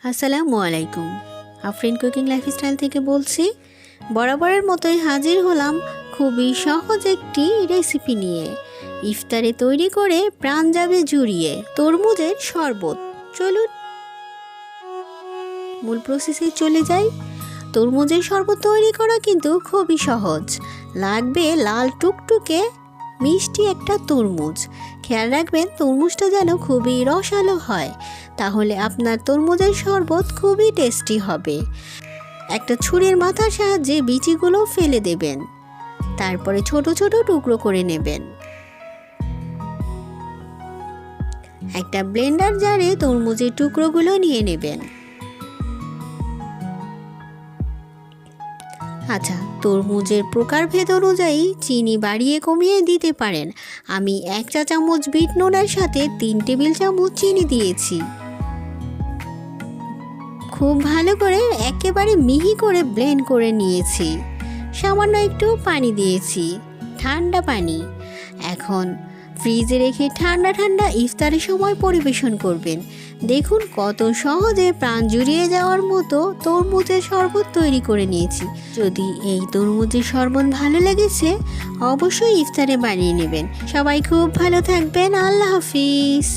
আসসালামু আলাইকুম। Afrin cooking lifestyle থেকে বলছি। বরাবরের মতোই হাজির হলাম খুবই সহজ একটি রেসিপি নিয়ে। ইফতারে তৈরি করে প্রাণ যাবে জুড়িয়ে তরমুজের শরবত। চলুন মূল প্রসেসে চলে যাই। তরমুজের শরবত তৈরি করা কিন্তু খুবই সহজ। লাগবে লাল টুকটুকে মিষ্টি একটা তরমুজ। খেয়াল রাখবেন তরমুজটা যেন খুবই রসালো হয়, তাহলে আপনার তরমুজের শরবত খুবই টেস্টি হবে। একটা ছুরির মাথার সাহায্যে বিচিগুলো ফেলে দেবেন, তারপরে ছোট ছোট টুকরো করে নেবেন। একটা ব্লেন্ডার জারে তরমুজের টুকরোগুলো নিয়ে নেবেন। আচ্ছা, তরমুজের প্রকারভেদ অনুযায়ী চিনি বাড়িয়ে কমিয়ে দিতে পারেন। আমি 1 চা চামচ বিট নুনের সাথে 3 টেবিল চামচ চিনি দিয়েছি। খুব ভালো করে একেবারে মিহি করে ব্লেন্ড করে নিয়েছি। সামান্য একটু পানি দিয়েছি, ঠান্ডা পানি। এখন ফ্রিজে রেখে ঠান্ডা ঠান্ডা ইফতারের সময় পরিবেশন করবেন। দেখুন কত সহজে প্রাণ জুড়িয়ে যাওয়ার মতো তরমুজের শরবত তৈরি করে নিয়েছি। যদি এই তরমুজের শরবত ভালো লেগেছে অবশ্যই ইফতারে বানিয়ে নেবেন। সবাই খুব ভালো থাকবেন। আল্লাহ হাফিজ।